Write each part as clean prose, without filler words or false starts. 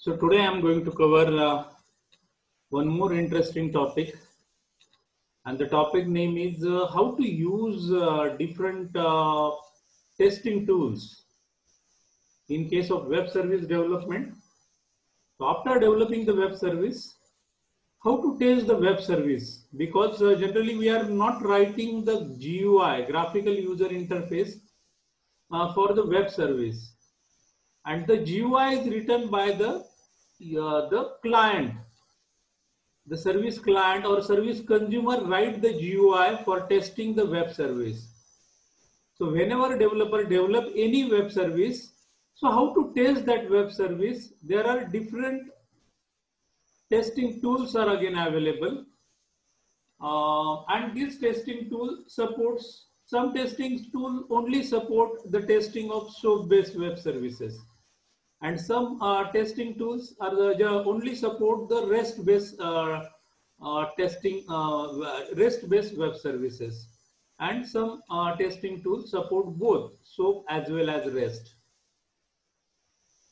So today I'm going to cover one more interesting topic, and the topic name is how to use different testing tools in case of web service development. So after developing the web service, how to test the web service, because generally we are not writing the GUI, graphical user interface, for the web service, and the GUI is written by the client. The service client or service consumer write the GUI for testing the web service. So whenever developer develop any web service, so how to test that web service? There are different testing tools are again available, and this testing tool supports some testing tool only support the testing of SOAP-based web services, and some testing tools are only support the REST-based REST-based web services, and some testing tools support both SOAP as well as REST.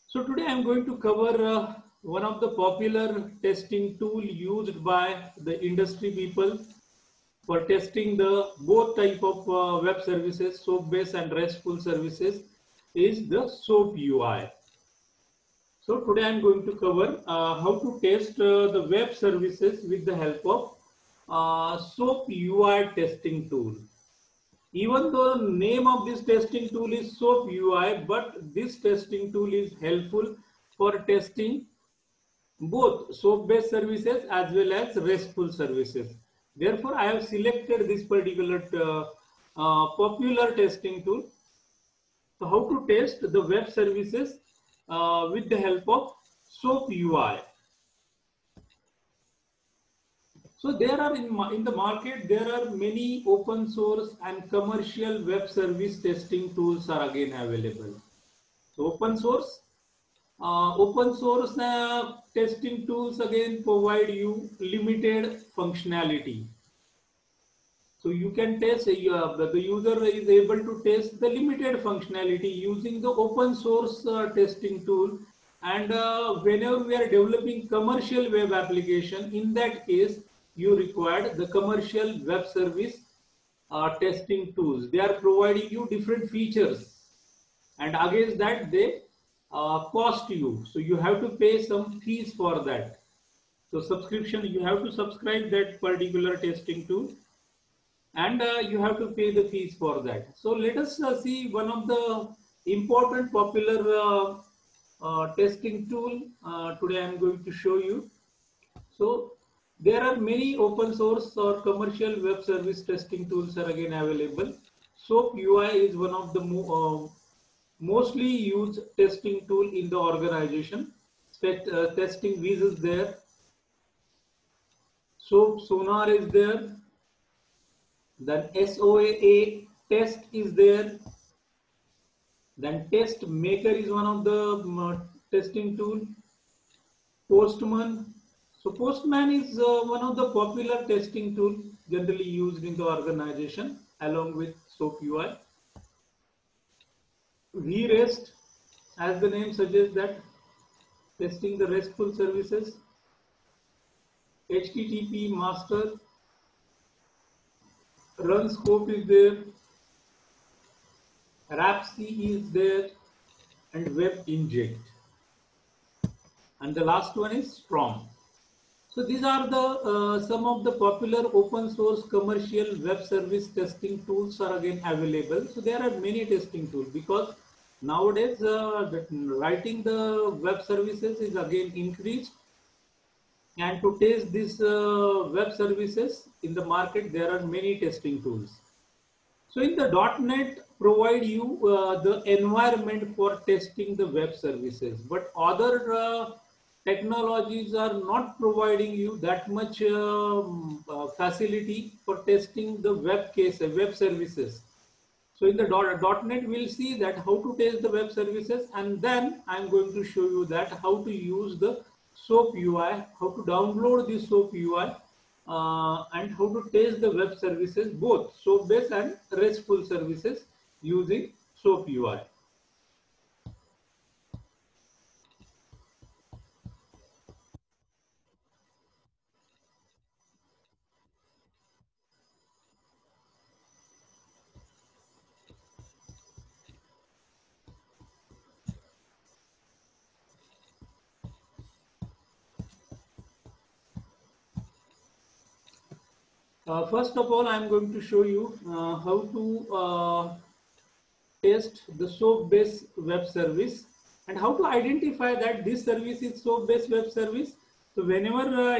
So today I'm going to cover one of the popular testing tool used by the industry people for testing the both type of web services, SOAP-based and RESTful services, is the SOAP UI. So today I'm going to cover how to test the web services with the help of SOAP UI testing tool. Even though the name of this testing tool is SOAP UI, but this testing tool is helpful for testing both SOAP-based services as well as RESTful services. Therefore, I have selected this particular popular testing tool. So how to test the web services with the help of SOAP UI. So there are in the market, there are many open source and commercial web service testing tools are again available. So open source testing tools again provide you limited functionality. So you can test, the user is able to test the limited functionality using the open source testing tool. And whenever we are developing commercial web application, in that case, you require the commercial web service testing tools. They are providing you different features, and against that they cost you. So you have to pay some fees for that. So subscription, you have to subscribe that particular testing tool, and you have to pay the fees for that. So let us see one of the important popular testing tool. Today I am going to show you. So there are many open source or commercial web service testing tools are again available. SOAP UI is one of the mostly used testing tool in the organization. Testing Viz is there. SOAP Sonar is there. Then SOA test is there. Then Test Maker is one of the testing tool. Postman. So Postman is one of the popular testing tool generally used in the organization along with SOAP UI. VREST, as the name suggests, that testing the RESTful services. HTTP master. Run scope is there. RAPC is there, and Web Inject. And the last one is Storm. So these are the some of the popular open source commercial web service testing tools are again available. So there are many testing tools, because nowadays writing the web services is again increased, and to test these web services in the market, there are many testing tools. So in the .NET provide you the environment for testing the web services, but other technologies are not providing you that much facility for testing the web services. So in the .NET, we'll see that how to test the web services, and then I'm going to show you that how to use the SOAP UI, how to download the SOAP UI, and how to test the web services, both SOAP-based and RESTful services using SOAP UI. First of all, I'm going to show you how to test the SOAP-based web service and how to identify that this service is SOAP-based web service. So whenever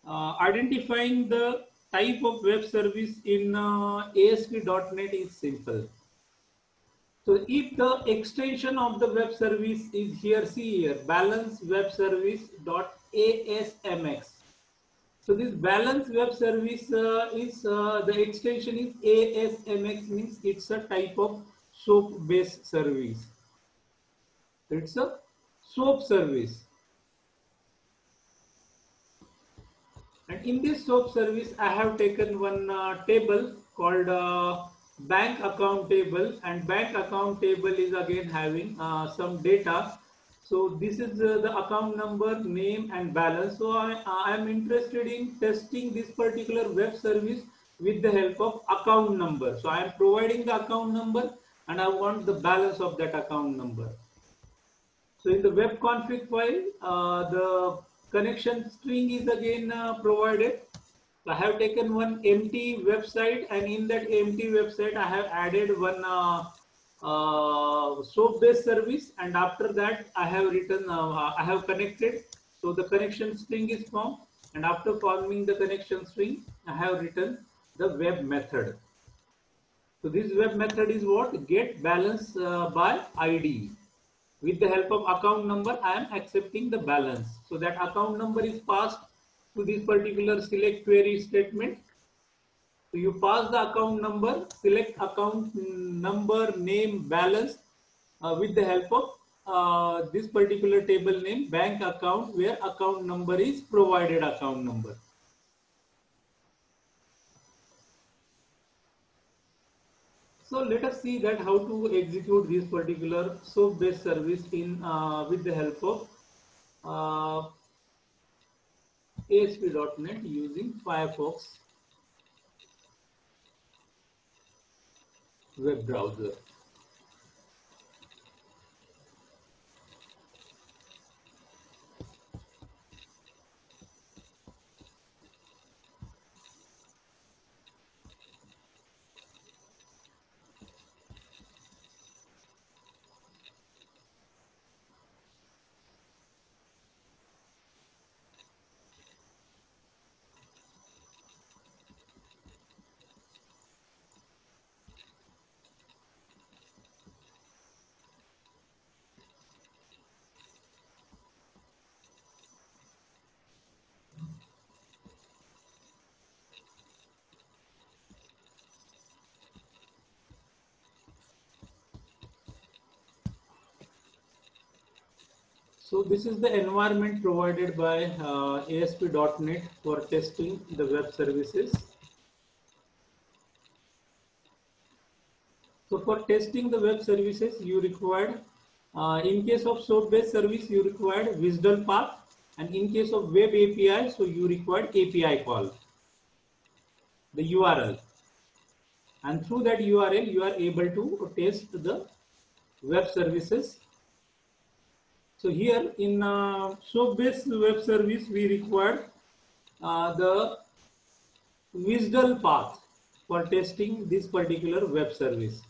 identifying the type of web service in ASP.NET is simple. So if the extension of the web service is here, see here, balance web service .asmx. So this balance web service is the extension is ASMX, means it's a type of SOAP based service. It's a SOAP service. And in this SOAP service, I have taken one table called bank account table, and bank account table is again having some data. So this is the account number, name and balance. So I am interested in testing this particular web service with the help of account number. So I am providing the account number and I want the balance of that account number. So in the web config file, the connection string is again provided. So I have taken one empty website, and in that empty website I have added one SOAP based service, and after that I have written I have connected. So the connection string is formed, and after forming the connection string I have written the web method. So this web method is what? Get balance by ID. With the help of account number I am accepting the balance. So that account number is passed to this particular select query statement. So you pass the account number, select account number, name, balance with the help of this particular table name, bank account, where account number is provided account number. So let us see that how to execute this particular SOAP based service in with the help of ASP.NET using Firefox web browser. So this is the environment provided by ASP.NET for testing the web services. So for testing the web services, you required, in case of SOAP-based service, you required WSDL path, and in case of web API, so you required API call, the URL, and through that URL you are able to test the web services. So here in SOAP-based web service, we require the WSDL path for testing this particular web service.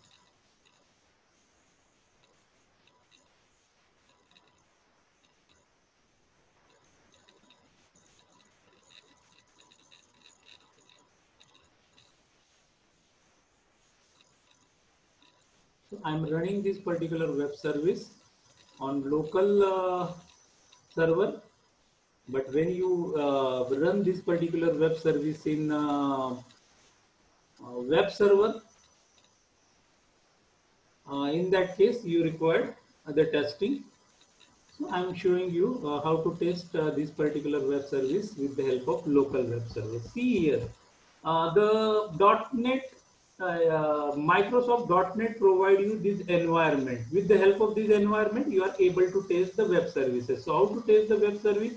So I'm running this particular web service on local server, but when you run this particular web service in web server, in that case you require the testing. So I'm showing you how to test this particular web service with the help of local web service. See here, the .NET Microsoft .NET provide you this environment. With the help of this environment, you are able to test the web services. So how to test the web service?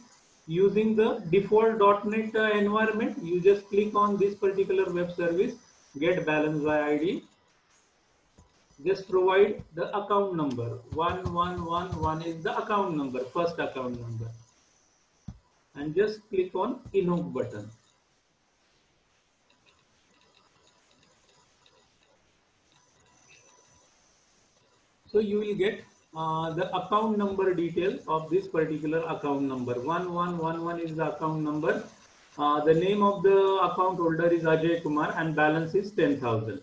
Using the default .NET environment, you just click on this particular web service, get balance by ID. Just provide the account number. 1111 is the account number, first account number. And just click on invoke button. So you will get the account number detail of this particular account number. 1111 is the account number. The name of the account holder is Ajay Kumar and balance is 10,000.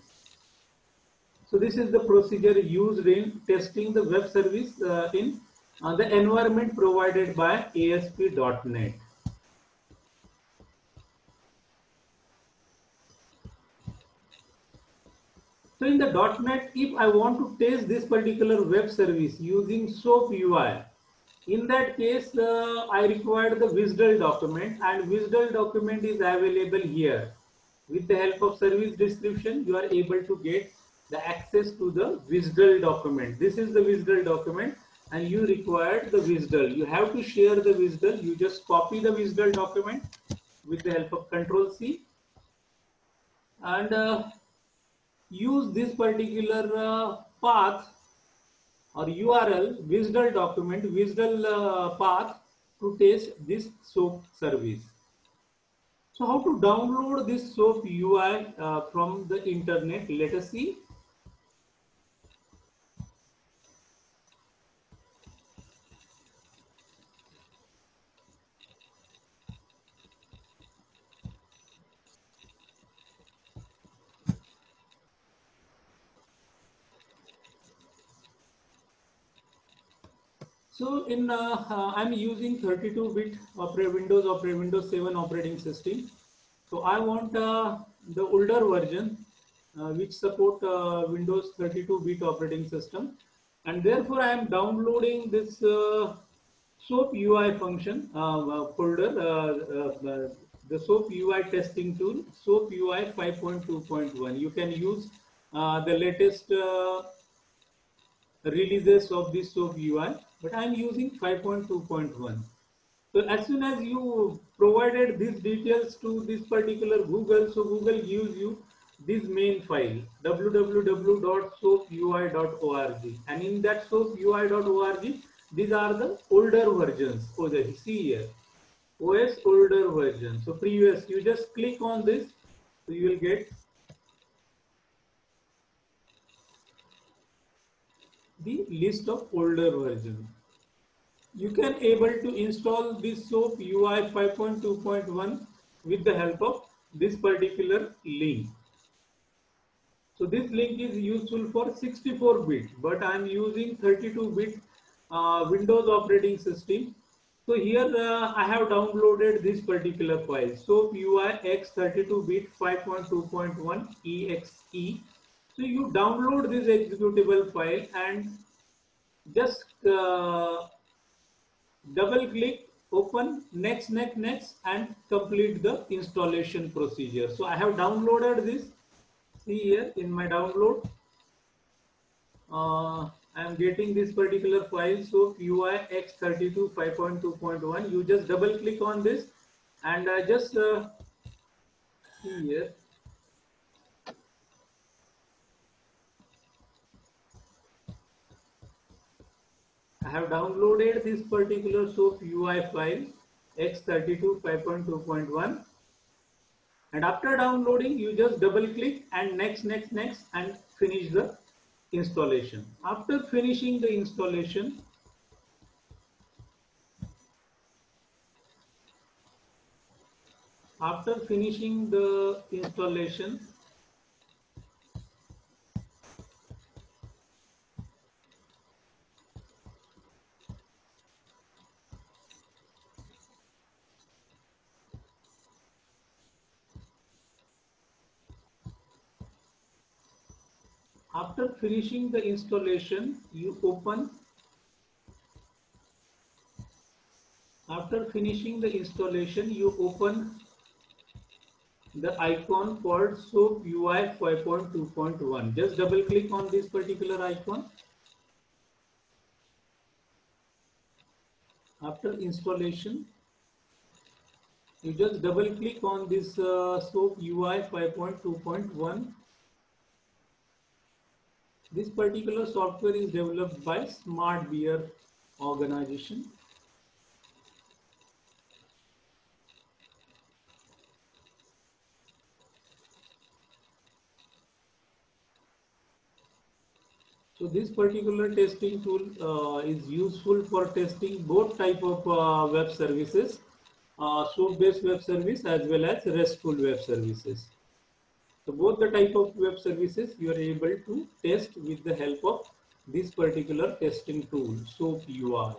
So this is the procedure used in testing the web service in the environment provided by ASP.NET. So in the .NET, if I want to test this particular web service using SOAP UI, in that case, I require the WSDL document, and WSDL document is available here. With the help of service description, you are able to get the access to the WSDL document. This is the WSDL document, and you require the WSDL. You have to share the WSDL. You just copy the WSDL document with the help of Control C, and use this particular path or URL, WSDL document, WSDL path to test this SOAP service. So how to download this SOAP UI from the internet? Let us see. So I'm using 32-bit Windows 7 operating system. So I want the older version which support Windows 32-bit operating system, and therefore I am downloading this SOAP UI function folder, the SOAP UI testing tool, SOAP UI 5.2.1. You can use the latest releases of this SOAP UI, but I am using 5.2.1. So as soon as you provided these details to this particular Google, so Google gives you this main file www.soapui.org, and in that soapui.org, these are the older versions. Oh, see here, OS older version. So previous, you just click on this, so you will get the list of older versions. You can able to install this SOAP UI 5.2.1 with the help of this particular link. So this link is useful for 64-bit, but I am using 32-bit Windows operating system. So here I have downloaded this particular file, SOAP UI x32-bit 5.2.1 exe. So you download this executable file and just double click, open, next, and complete the installation procedure. So I have downloaded this. See here in my download, I am getting this particular file, SOAP UI x32 5.2.1. You just double click on this and just see here. I have downloaded this particular SOAP UI file x32 5.2.1, and after downloading you just double click and next, and finish the installation. After finishing the installation, you open. After finishing the installation, you open the icon called SOAP UI 5.2.1. Just double click on this particular icon. After installation, you just double click on this SOAP UI 5.2.1. This particular software is developed by Smart Beer organization. So this particular testing tool is useful for testing both type of web services, SOAP-based web service as well as RESTful web services. So both the type of web services you are able to test with the help of this particular testing tool, SOAP UI.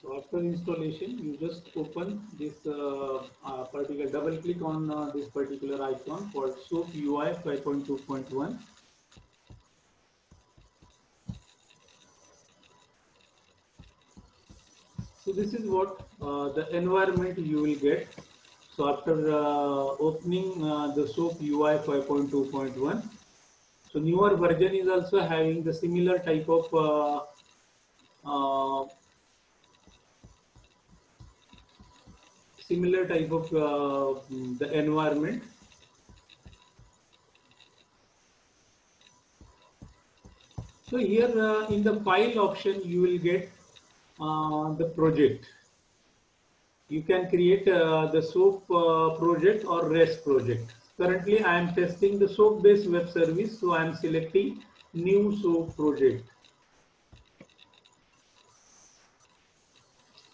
So after installation, you just open this particular, double click on this particular icon called SOAP UI 5.2.1. So this is what the environment you will get. So after opening the SOAP UI 5.2.1, so newer version is also having the similar type of uh, the environment. So here in the file option, you will get the project. You can create the SOAP project or REST project. Currently, I am testing the SOAP-based web service, so I am selecting new SOAP project.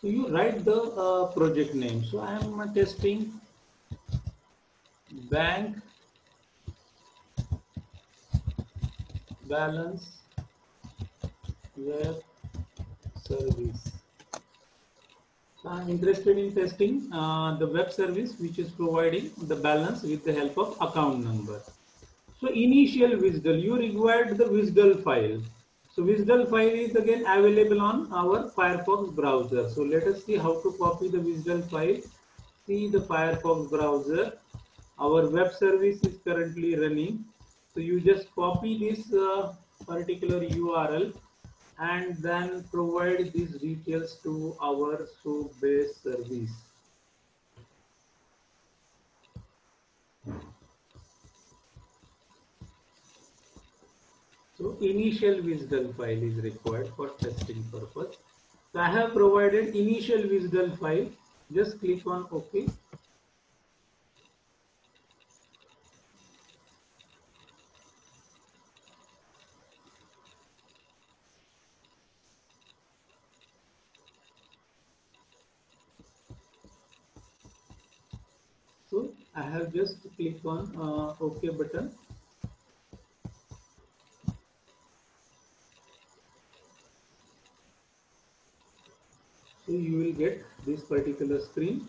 So you write the project name. So I am testing bank balance web service. So I am interested in testing the web service which is providing the balance with the help of account number. So initial WSDL, you required the WSDL file. So WSDL file is again available on our Firefox browser. So let us see how to copy the WSDL file. See the Firefox browser. Our web service is currently running. So you just copy this particular URL and then provide these details to our SOAP-based service. So initial WSDL file is required for testing purpose. So I have provided initial WSDL file. Just click on OK. So I have just clicked on OK button. So you will get this particular screen.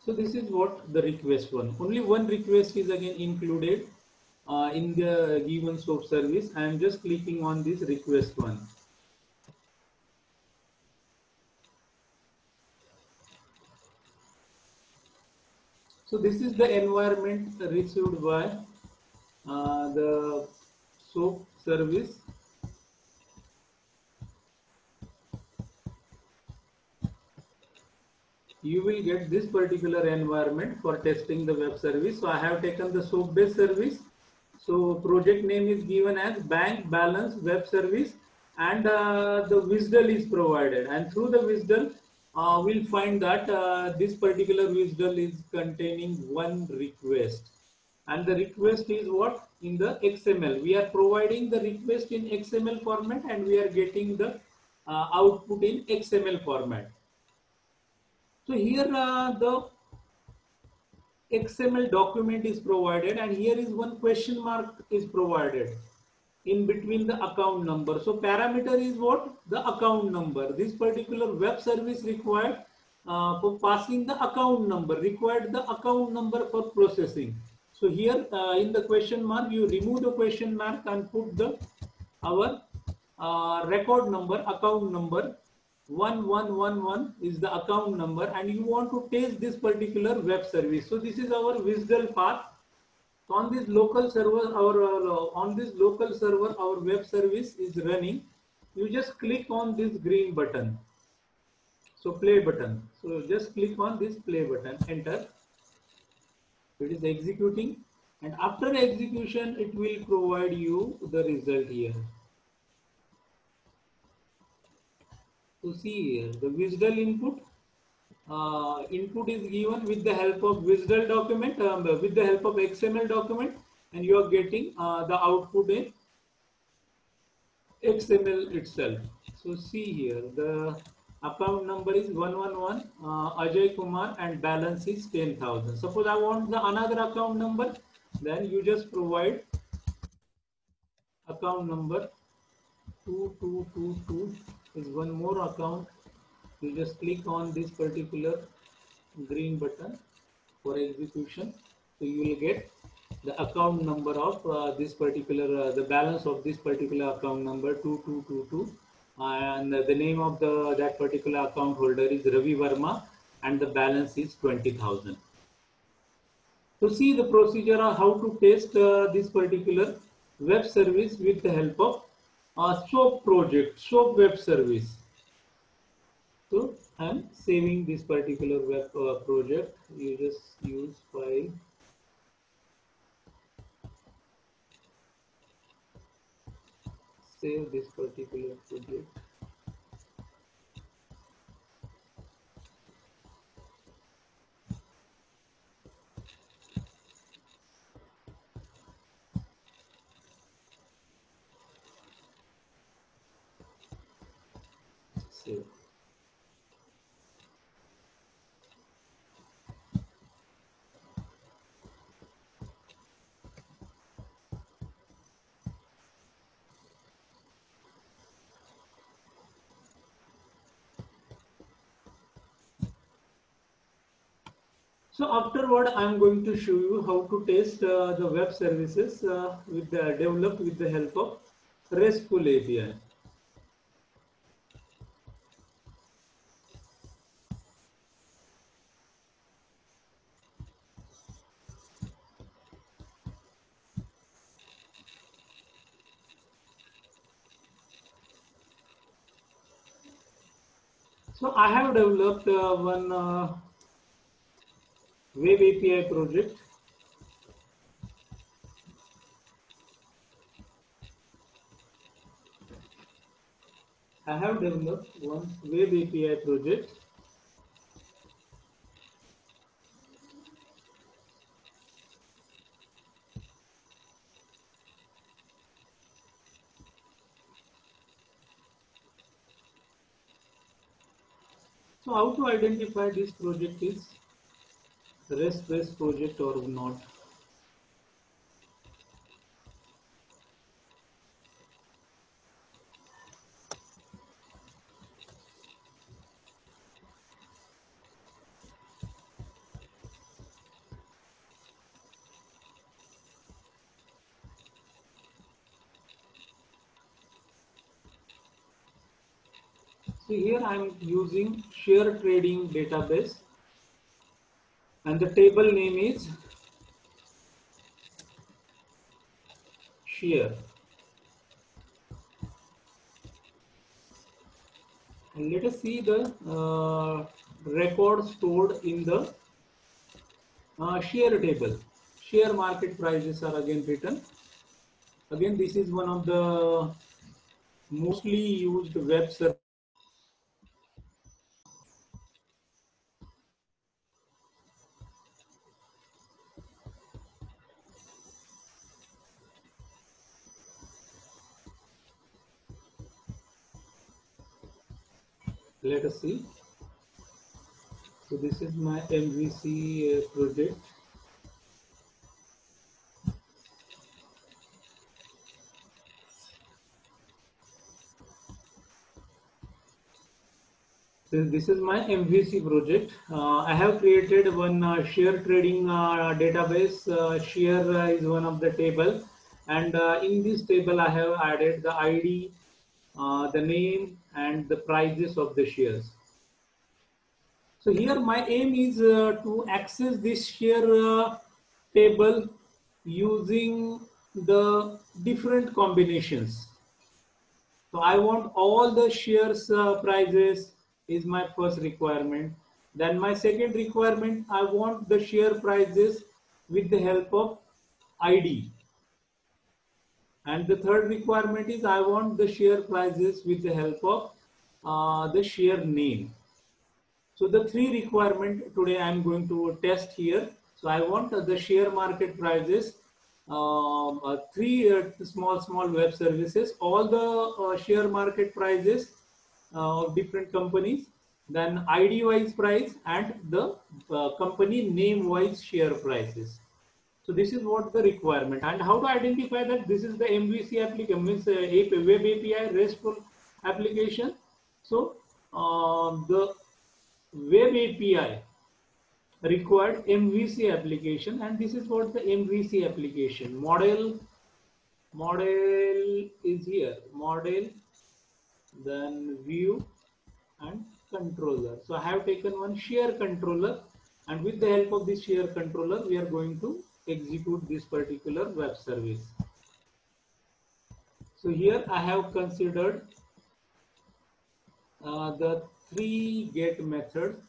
So this is what the request one. Only one request is again included in the given SOAP service. I am just clicking on this request one. So this is the environment received by the SOAP service. You will get this particular environment for testing the web service. So I have taken the SOAP-based service. So project name is given as bank balance web service, and the WSDL is provided. And through the WSDL, we'll find that this particular WSDL is containing one request. And the request is what? In the XML. We are providing the request in XML format, and we are getting the output in XML format. So here the XML document is provided, and here is one question mark is provided in between the account number. So parameter is what? The account number. This particular web service required for passing the account number, required the account number for processing. So here in the question mark, you remove the question mark and put the our record number, account number. 1111 is the account number, and you want to test this particular web service. So this is our WSDL path. So on this local server, our web service is running. You just click on this green button. So play button. So just click on this play button, enter. It is executing, and after execution it will provide you the result here. So see here, the Wisdle input. Input is given with the help of Wisdle document, with the help of XML document, and you are getting the output in XML itself. So see here, the account number is 111 Ajay Kumar and balance is 10,000. Suppose I want the another account number, then you just provide account number 2222 is one more account. You just click on this particular green button for execution. So you will get the account number of this particular, the balance of this particular account number 2222, and the name of that particular account holder is Ravi Verma, and the balance is 20,000. So see the procedure on how to test this particular web service with the help of SOAP project, SOAP web service. So I am saving this particular web project. You just use file. Save this particular project. Save. So afterward, I am going to show you how to test the web services developed with the help of RESTful API. So I have developed one web API project. I have developed one web API project. So how to identify this project is REST-based project or not? So here I am using share trading database, and the table name is share. And let us see the record stored in the share table. Share market prices are again written. Again, this is one of the mostly used web services. Let us see. So this is my MVC project. So this is my MVC project. I have created one share trading database. Share is one of the table, and in this table I have added the ID, the name, and the prices of the shares. So here my aim is to access this share table using the different combinations. So I want all the shares prices is my first requirement. Then my second requirement, I want the share prices with the help of ID. And the third requirement is I want the share prices with the help of the share name. So the three requirement today I am going to test here. So I want the share market prices, three small web services, all the share market prices of different companies, then ID wise price and the company name wise share prices. So this is what the requirement, and how to identify that this is the MVC application, means web API RESTful application. So the web API required MVC application, and this is what the MVC application model is here, model, then view and controller. So I have taken one share controller, and with the help of this share controller we are going to execute this particular web service. So here I have considered the three get methods.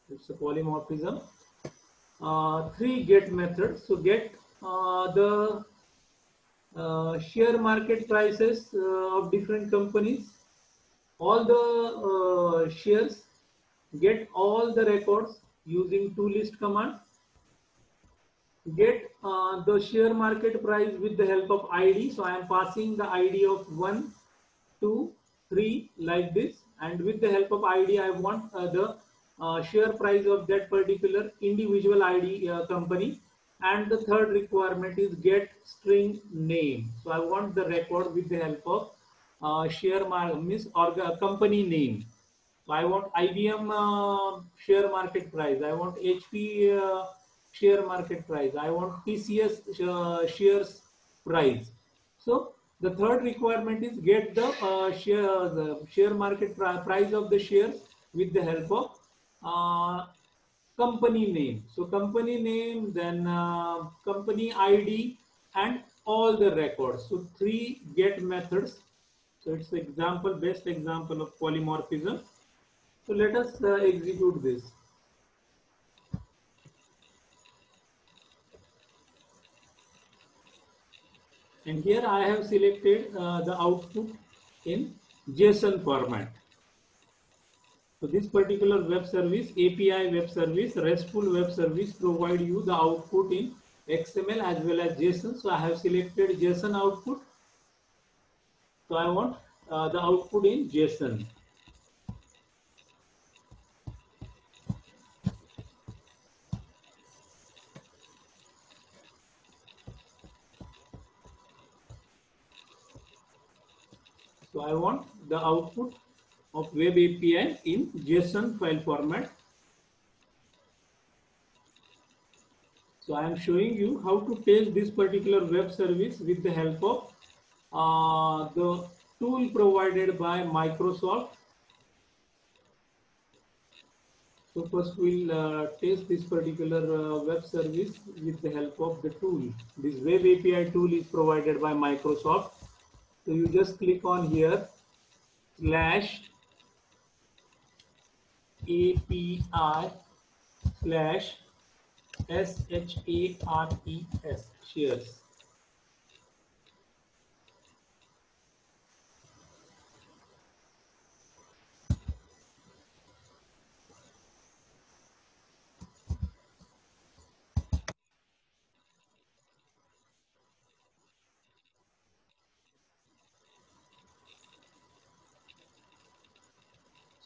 It's a polymorphism. Three get methods. So get the share market prices of different companies, all the shares, get all the records using toList command, get the share market price with the help of ID. So I am passing the ID of 1, 2, 3 like this, and with the help of ID I want the share price of that particular individual ID company. And the third requirement is get string name. So I want the record with the help of share market or company name. So I want IBM share market price, I want HP share market price, I want TCS shares price. So the third requirement is get the share market price of the shares with the help of company name. So company name, then company ID and all the records. So three get methods. So it's the example, best example of polymorphism. So let us execute this. And here I have selected the output in JSON format. So this particular web service, API web service, RESTful web service, provide you the output in XML as well as JSON. So I have selected JSON output. So I want the output in JSON. So I want the output of web API in JSON file format. So I am showing you how to test this particular web service with the help of the tool provided by Microsoft. So first we'll test this particular web service with the help of the tool. This web API tool is provided by Microsoft. So you just click on here /API/SHARES shares.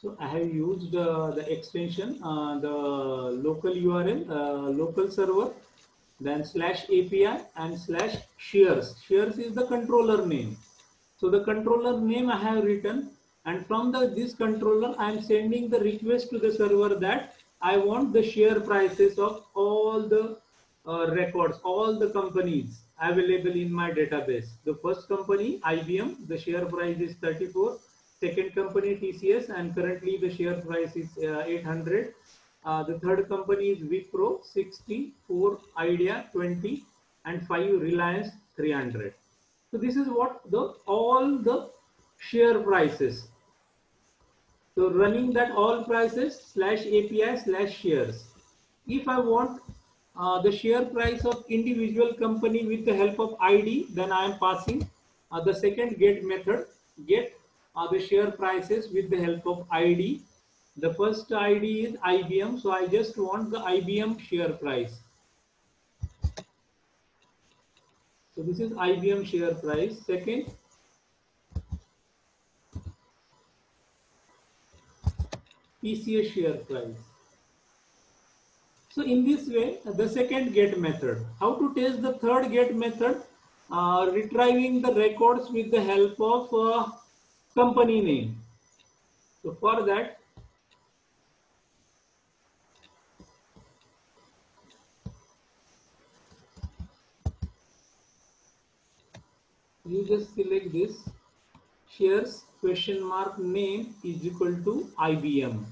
So I have used the extension, the local URL, local server, then /API and /shares. Shares is the controller name. So the controller name I have written, and from this controller I am sending the request to the server that I want the share prices of all the records, all the companies available in my database. The first company, IBM, the share price is 34. Second company, TCS, and currently the share price is 800. The third company is Wipro, 60, 4 Idea, 20, and 5 Reliance, 300. So this is what all the share prices. So running that all prices /API/shares. If I want the share price of individual company with the help of ID, then I am passing the second get method, get the share prices with the help of ID. The first ID is IBM, so I just want the IBM share price. So this is IBM share price. Second, TCS share price. So in this way, the second get method. How to test the third get method? Retrieving the records with the help of company name. So for that, you just select this shares question mark name is equal to IBM.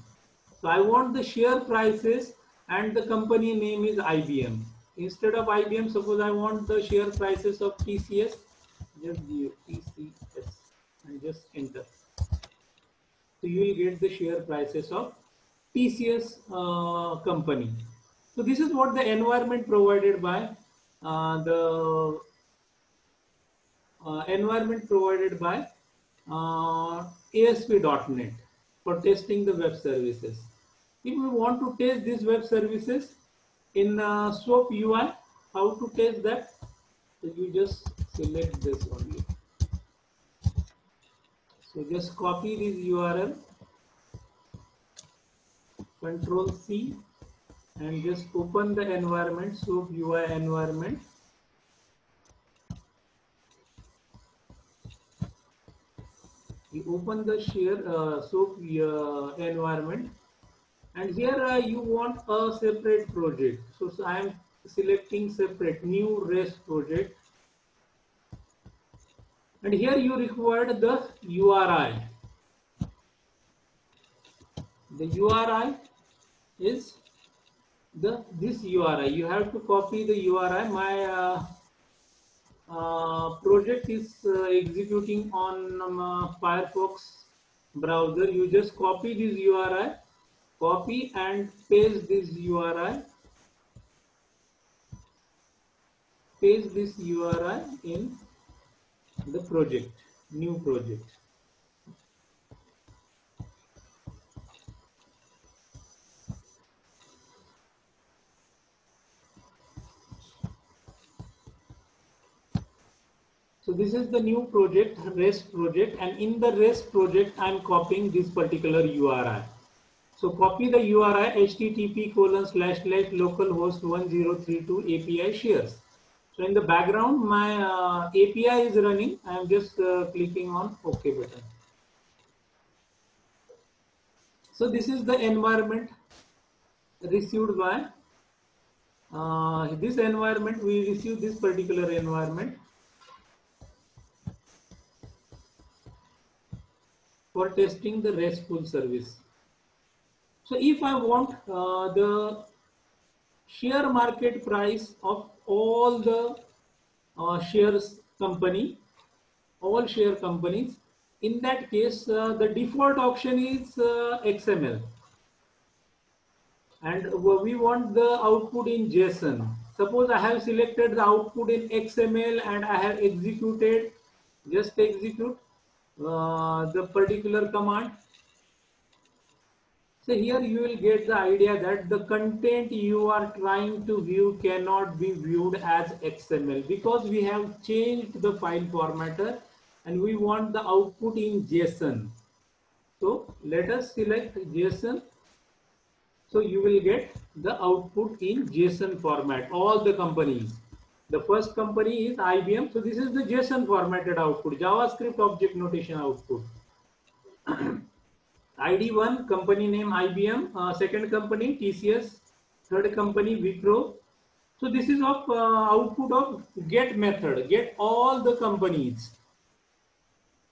So I want the share prices and the company name is IBM. Instead of IBM, suppose I want the share prices of TCS, just give TCS and just enter. So you will get the share prices of TCS company. So this is what the environment provided by the environment provided by ASP.NET for testing the web services. If we want to test these web services in SOAP UI, how to test that? So you just select this only. So just copy this URL, Control C, and just open the environment, SOAP UI environment. You open the share SOAP environment, and here you want a separate project. So I am selecting separate new REST project, and here you required the URI. The URI is this URI. You have to copy the URI. My project is executing on Firefox browser. You just copy this URI, copy and paste this URI, paste this URI in the project, new project. So this is the new project, REST project, and in the REST project, I am copying this particular URI. So copy the URI http://localhost 1032 API shares. So in the background, my API is running. I am just clicking on OK button. So this is the environment received by this environment. We receive this particular environment for testing the RESTful service. So if I want the share market price of all the shares company, all share companies, in that case the default option is XML, and we want the output in JSON. Suppose I have selected the output in XML and I have executed, just execute the particular command. So here you will get the idea that the content you are trying to view cannot be viewed as XML because we have changed the file formatter and we want the output in JSON. So let us select JSON. So you will get the output in JSON format, all the companies. The first company is IBM. So this is the JSON formatted output, JavaScript object notation output. ID1, company name IBM, second company TCS, third company Wipro. So this is of output of get method, get all the companies.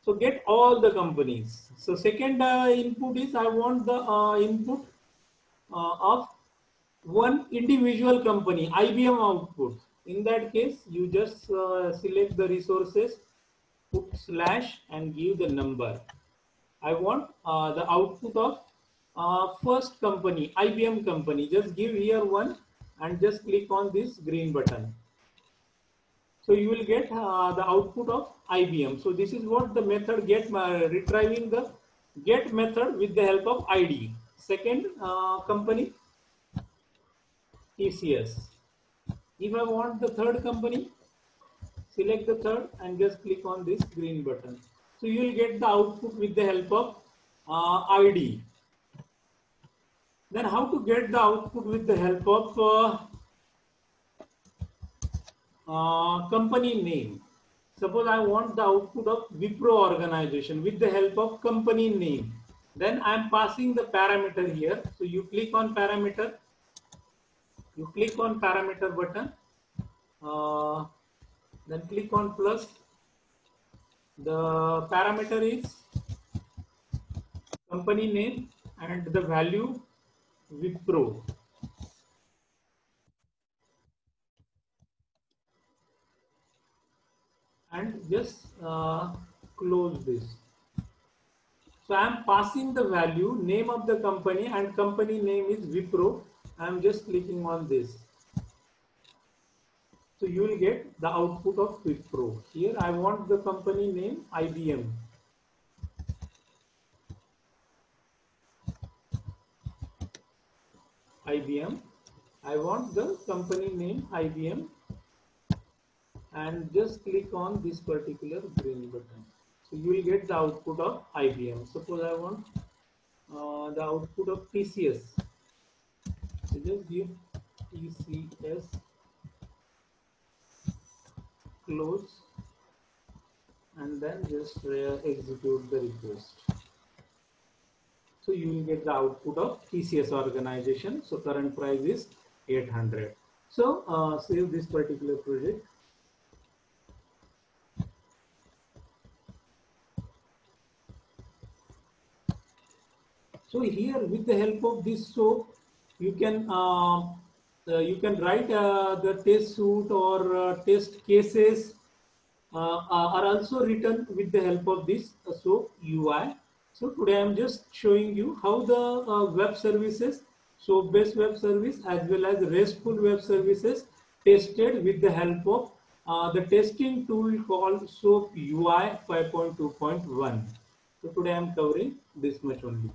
So get all the companies. So second input is I want the input of one individual company, IBM output. In that case, you just select the resources, put slash and give the number. I want the output of first company, IBM company. Just give here one and just click on this green button. So you will get the output of IBM. So this is what the method get, retrieving the get method with the help of ID. Second company, TCS. If I want the third company, select the third and just click on this green button. So you will get the output with the help of ID. Then how to get the output with the help of company name. Suppose I want the output of Wipro organization with the help of company name. Then I am passing the parameter here. So you click on parameter. You click on parameter button. Then click on plus. The parameter is company name and the value Wipro. And just close this. So I am passing the value, name of the company, and company name is Wipro. I am just clicking on this. So you will get the output of Wipro. Here I want the company name IBM. IBM. I want the company name IBM and just click on this particular green button. So you will get the output of IBM. Suppose I want the output of TCS. So just give TCS, close, and then just execute the request. So you will get the output of TCS organization. So current price is 800. So save this particular project. So here with the help of this soap, you can write the test suite or test cases are also written with the help of this SOAP UI. So today I am just showing you how the web services, SOAP based web service as well as RESTful web services tested with the help of the testing tool called SOAP UI 5.2.1. So today I am covering this much only.